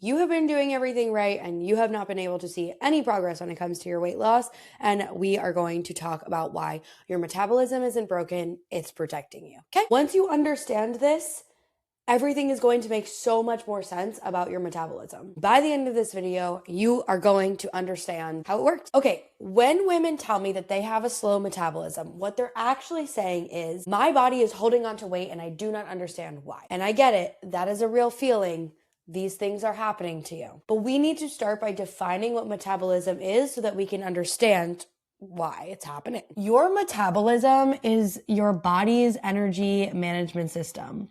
you have been doing everything right and you have not been able to see any progress when it comes to your weight loss. And we are going to talk about why your metabolism isn't broken, it's protecting you. Okay? Once you understand this, everything is going to make so much more sense about your metabolism. By the end of this video, you are going to understand how it works. Okay, when women tell me that they have a slow metabolism, what they're actually saying is, my body is holding on to weight and I do not understand why. And I get it, that is a real feeling. These things are happening to you. But we need to start by defining what metabolism is so that we can understand why it's happening. Your metabolism is your body's energy management system.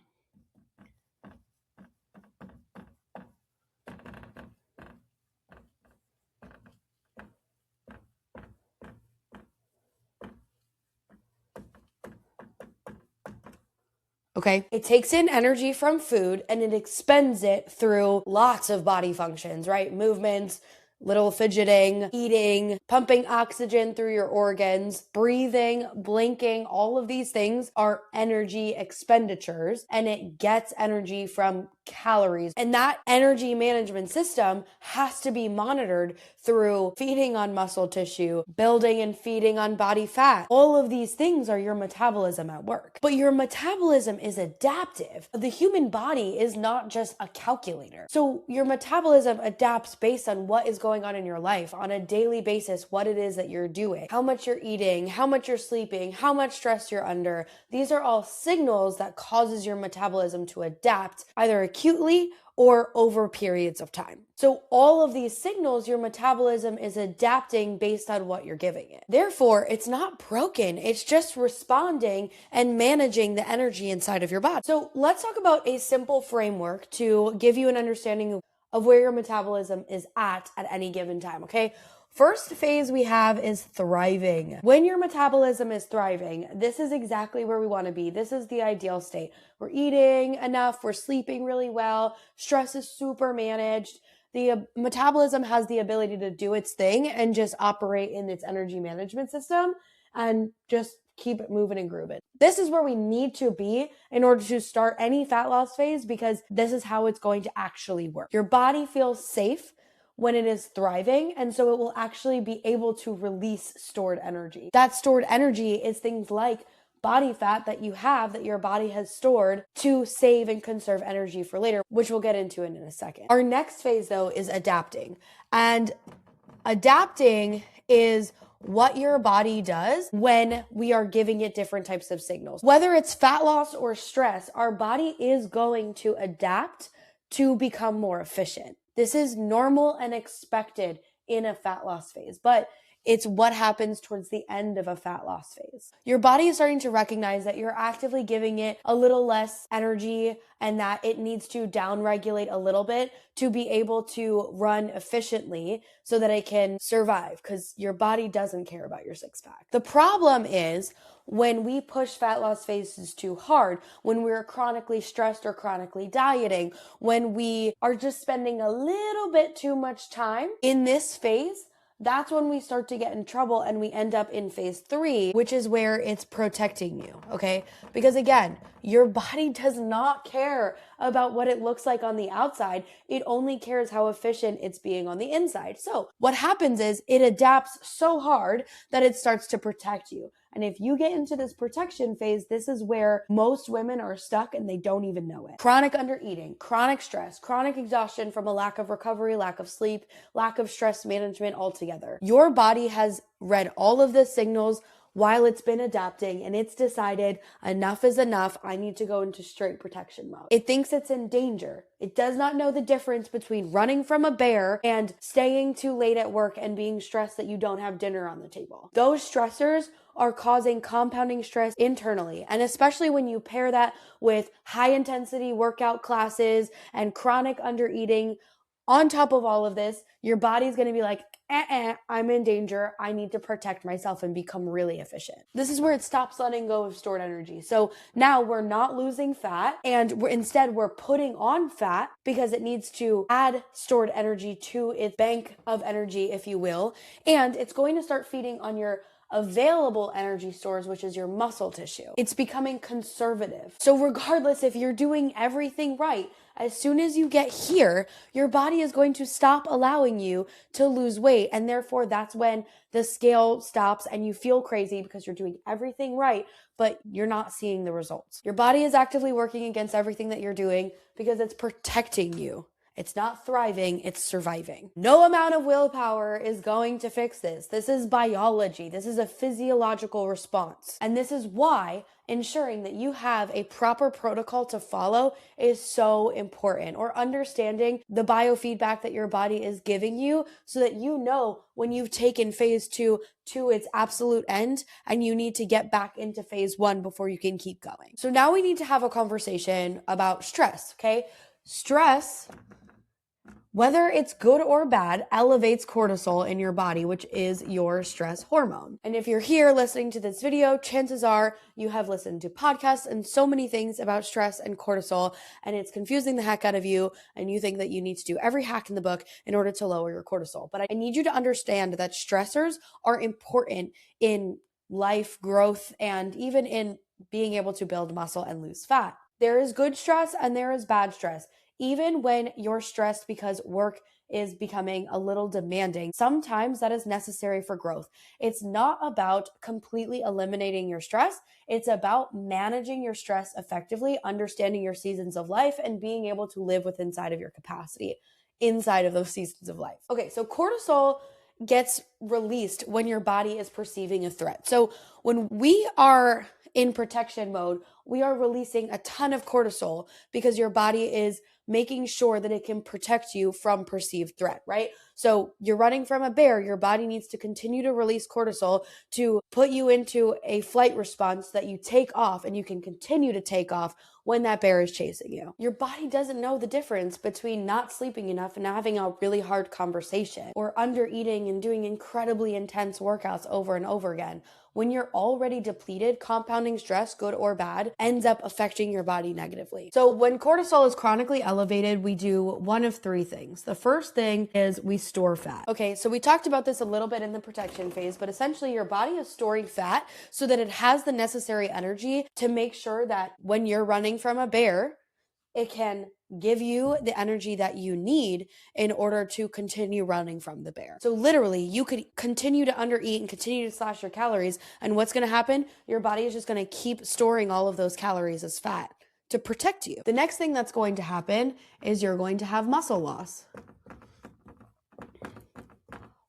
Okay. It takes in energy from food and it expends it through lots of body functions, right? Movements, little fidgeting, eating, pumping oxygen through your organs, breathing, blinking, all of these things are energy expenditures, and it gets energy from calories. And that energy management system has to be monitored through feeding on muscle tissue, building and feeding on body fat. All of these things are your metabolism at work. But your metabolism is adaptive. The human body is not just a calculator. So your metabolism adapts based on what is going on in your life on a daily basis, what it is that you're doing, how much you're eating, how much you're sleeping, how much stress you're under. These are all signals that causes your metabolism to adapt either acutely or over periods of time. So all of these signals, your metabolism is adapting based on what you're giving it. Therefore, it's not broken. It's just responding and managing the energy inside of your body. So let's talk about a simple framework to give you an understanding of where your metabolism is at any given time, okay? First phase we have is thriving. When your metabolism is thriving, this is exactly where we want to be. This is the ideal state. We're eating enough, we're sleeping really well, stress is super managed. The metabolism has the ability to do its thing and just operate in its energy management system and just keep it moving and grooving. This is where we need to be in order to start any fat loss phase, because this is how it's going to actually work. Your body feels safe when it is thriving, and so it will actually be able to release stored energy. That stored energy is things like body fat that you have, that your body has stored to save and conserve energy for later, which we'll get into in a second. Our next phase, though, is adapting. And adapting is what your body does when we are giving it different types of signals. Whether it's fat loss or stress, our body is going to adapt to become more efficient. This is normal and expected in a fat loss phase, but it's what happens towards the end of a fat loss phase. Your body is starting to recognize that you're actively giving it a little less energy and that it needs to downregulate a little bit to be able to run efficiently so that it can survive, because your body doesn't care about your six pack. The problem is when we push fat loss phases too hard, when we're chronically stressed or chronically dieting, when we are just spending a little bit too much time in this phase, that's when we start to get in trouble and we end up in phase 3, which is where it's protecting you, okay? Because again, your body does not care about what it looks like on the outside. It only cares how efficient it's being on the inside. So what happens is it adapts so hard that it starts to protect you. And if you get into this protection phase, this is where most women are stuck and they don't even know it. Chronic undereating, chronic stress, chronic exhaustion from a lack of recovery, lack of sleep, lack of stress management altogether. Your body has read all of the signals while it's been adapting, and it's decided enough is enough. I need to go into straight protection mode. It thinks it's in danger. It does not know the difference between running from a bear and staying too late at work and being stressed that you don't have dinner on the table. Those stressors are causing compounding stress internally. And especially when you pair that with high intensity workout classes and chronic undereating, on top of all of this, your body's going to be like, I'm in danger. I need to protect myself and become really efficient. This is where it stops letting go of stored energy. So now we're not losing fat, and instead we're putting on fat because it needs to add stored energy to its bank of energy, if you will. And it's going to start feeding on your available energy stores, which is your muscle tissue. It's becoming conservative. So regardless if you're doing everything right As soon as you get here, your body is going to stop allowing you to lose weight. And therefore, that's when the scale stops and you feel crazy because you're doing everything right, but you're not seeing the results. Your body is actively working against everything that you're doing because it's protecting you. It's not thriving, it's surviving. No amount of willpower is going to fix this. This is biology. This is a physiological response. And this is why ensuring that you have a proper protocol to follow is so important, or understanding the biofeedback that your body is giving you so that you know when you've taken phase 2 to its absolute end and you need to get back into phase 1 before you can keep going. So now we need to have a conversation about stress, okay? Stress, whether it's good or bad, elevates cortisol in your body, which is your stress hormone. And if you're here listening to this video, chances are you have listened to podcasts and so many things about stress and cortisol, and it's confusing the heck out of you, and you think that you need to do every hack in the book in order to lower your cortisol. But I need you to understand that stressors are important in life growth and even in being able to build muscle and lose fat. There is good stress and there is bad stress. Even when you're stressed because work is becoming a little demanding, sometimes that is necessary for growth. It's not about completely eliminating your stress. It's about managing your stress effectively, understanding your seasons of life, and being able to live with inside of your capacity, inside of those seasons of life. Okay, so cortisol gets released when your body is perceiving a threat. So when we are in protection mode, we are releasing a ton of cortisol because your body is making sure that it can protect you from perceived threat, right? So you're running from a bear, your body needs to continue to release cortisol to put you into a flight response that you take off and you can continue to take off when that bear is chasing you. Your body doesn't know the difference between not sleeping enough and having a really hard conversation, or under eating and doing incredibly intense workouts over and over again. When you're already depleted, compounding stress, good or bad, ends up affecting your body negatively. So when cortisol is chronically elevated, we do one of 3 things. The first thing is we store fat. Okay, so we talked about this a little bit in the protection phase, but essentially your body is storing fat so that it has the necessary energy to make sure that when you're running from a bear, it can give you the energy that you need in order to continue running from the bear. So literally, you could continue to undereat and continue to slash your calories, and what's going to happen? Your body is just going to keep storing all of those calories as fat to protect you. The next thing that's going to happen is you're going to have muscle loss.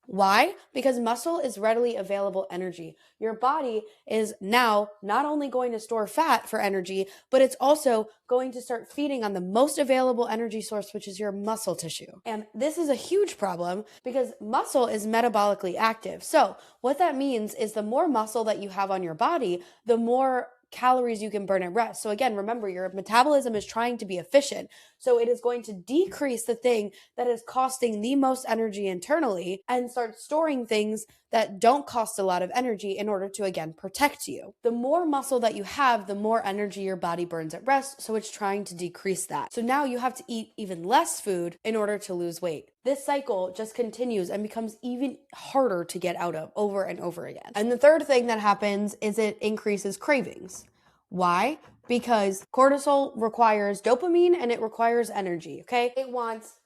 Why? Because muscle is readily available energy. Your body is now not only going to store fat for energy, but it's also going to start feeding on the most available energy source, which is your muscle tissue. And this is a huge problem because muscle is metabolically active. So what that means is the more muscle that you have on your body, the more calories you can burn at rest. So again, remember, your metabolism is trying to be efficient. So it is going to decrease the thing that is costing the most energy internally and start storing things that don't cost a lot of energy in order to, again, protect you. The more muscle that you have, the more energy your body burns at rest. So it's trying to decrease that. So now you have to eat even less food in order to lose weight. This cycle just continues and becomes even harder to get out of over and over again. And the third thing that happens is it increases cravings. Why? Because cortisol requires dopamine and it requires energy, okay? It wants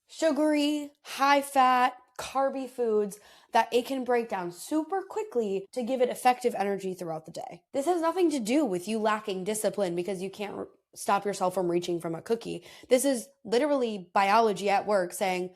sugary, high fat, carby foods that it can break down super quickly to give it effective energy throughout the day. This has nothing to do with you lacking discipline because you can't stop yourself from reaching from a cookie. This is literally biology at work saying,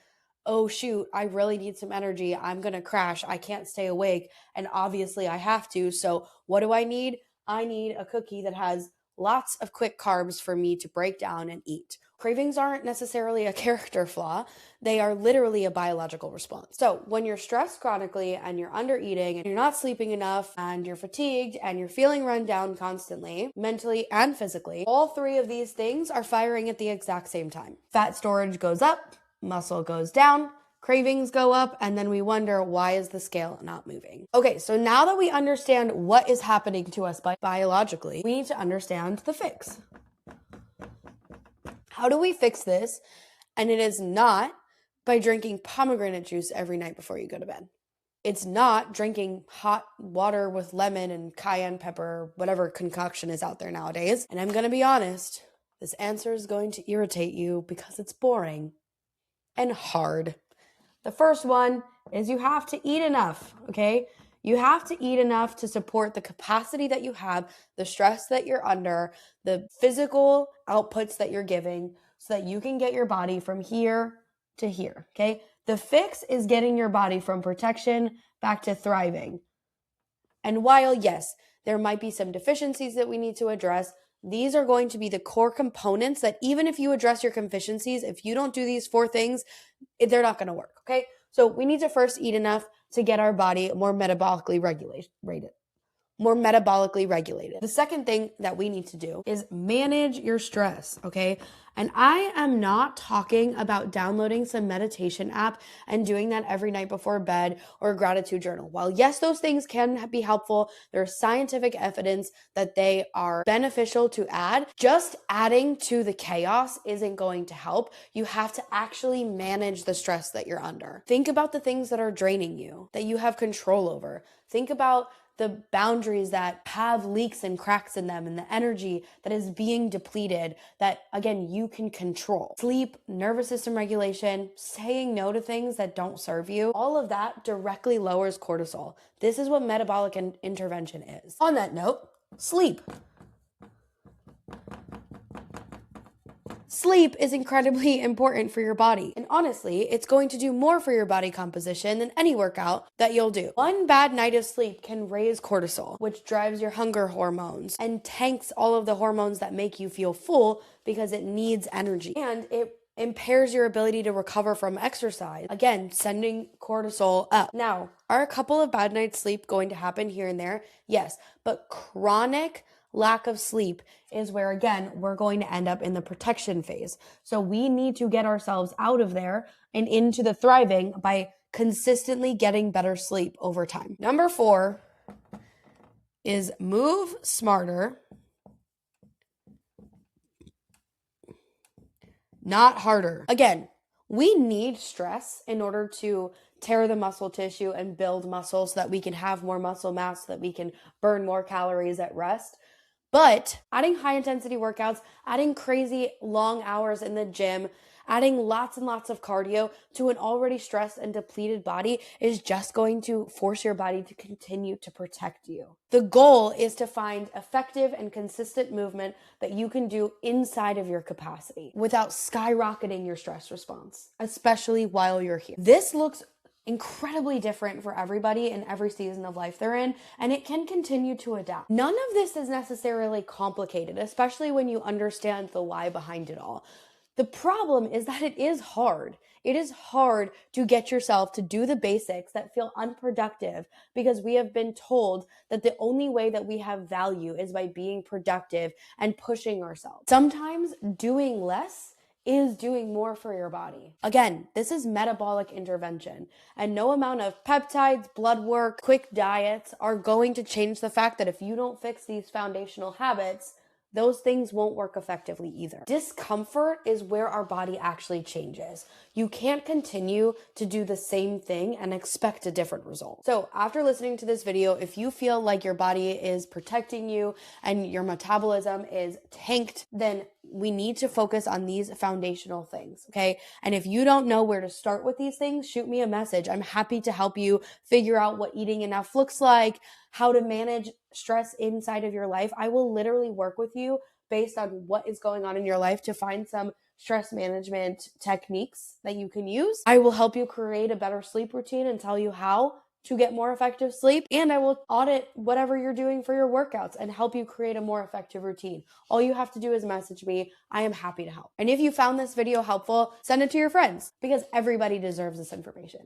oh shoot, I really need some energy. I'm going to crash. I can't stay awake. And obviously I have to. So what do I need? I need a cookie that has lots of quick carbs for me to break down and eat. Cravings aren't necessarily a character flaw. They are literally a biological response. So when you're stressed chronically and you're under eating and you're not sleeping enough and you're fatigued and you're feeling run down constantly, mentally and physically, all 3 of these things are firing at the exact same time. Fat storage goes up, muscle goes down, cravings go up, and then we wonder, why is the scale not moving? Okay, so now that we understand what is happening to us biologically, we need to understand the fix. How do we fix this? And it is not by drinking pomegranate juice every night before you go to bed. It's not drinking hot water with lemon and cayenne pepper, whatever concoction is out there nowadays. And I'm going to be honest, This answer is going to irritate you because it's boring and hard. The first one is you have to eat enough, okay? You have to eat enough to support the capacity that you have, the stress that you're under, the physical outputs that you're giving so that you can get your body from here to here, okay? The fix is getting your body from protection back to thriving. And while, yes, there might be some deficiencies that we need to address, these are going to be the core components that even if you address your deficiencies, if you don't do these 4 things, they're not going to work, okay? So we need to first eat enough to get our body more metabolically regulated. The second thing that we need to do is manage your stress, okay? And I am not talking about downloading some meditation app and doing that every night before bed or a gratitude journal. While yes, those things can be helpful, there's scientific evidence that they are beneficial to add. Just adding to the chaos isn't going to help. You have to actually manage the stress that you're under. Think about the things that are draining you, that you have control over. Think about the boundaries that have leaks and cracks in them and the energy that is being depleted that, again, you can control. Sleep, nervous system regulation, saying no to things that don't serve you, all of that directly lowers cortisol. This is what metabolic intervention is. On that note, sleep. Sleep is incredibly important for your body. And honestly, it's going to do more for your body composition than any workout that you'll do. One bad night of sleep can raise cortisol, which drives your hunger hormones and tanks all of the hormones that make you feel full because it needs energy. And it impairs your ability to recover from exercise. Again, sending cortisol up. Now, are a couple of bad nights sleep going to happen here and there? Yes, but chronic lack of sleep is where, again, we're going to end up in the protection phase. So we need to get ourselves out of there and into the thriving by consistently getting better sleep over time. Number 4 is move smarter, not harder. Again, we need stress in order to tear the muscle tissue and build muscle so that we can have more muscle mass, so that we can burn more calories at rest. But adding high intensity workouts, adding crazy long hours in the gym, adding lots and lots of cardio to an already stressed and depleted body is just going to force your body to continue to protect you. The goal is to find effective and consistent movement that you can do inside of your capacity without skyrocketing your stress response, especially while you're here. This looks incredibly different for everybody in every season of life they're in, and it can continue to adapt. None of this is necessarily complicated, especially when you understand the why behind it all. The problem is that it is hard. It is hard to get yourself to do the basics that feel unproductive because we have been told that the only way that we have value is by being productive and pushing ourselves. Sometimes doing less is doing more for your body. Again, this is metabolic intervention, and no amount of peptides, blood work, quick diets are going to change the fact that if you don't fix these foundational habits, those things won't work effectively either. Discomfort is where our body actually changes. You can't continue to do the same thing and expect a different result. So after listening to this video, if you feel like your body is protecting you and your metabolism is tanked, then we need to focus on these foundational things, okay? And if you don't know where to start with these things, shoot me a message. I'm happy to help you figure out what eating enough looks like, how to manage stress inside of your life. I will literally work with you based on what is going on in your life to find some stress management techniques that you can use. I will help you create a better sleep routine and tell you how to get more effective sleep. And I will audit whatever you're doing for your workouts and help you create a more effective routine. All you have to do is message me. I am happy to help. And if you found this video helpful, send it to your friends because everybody deserves this information.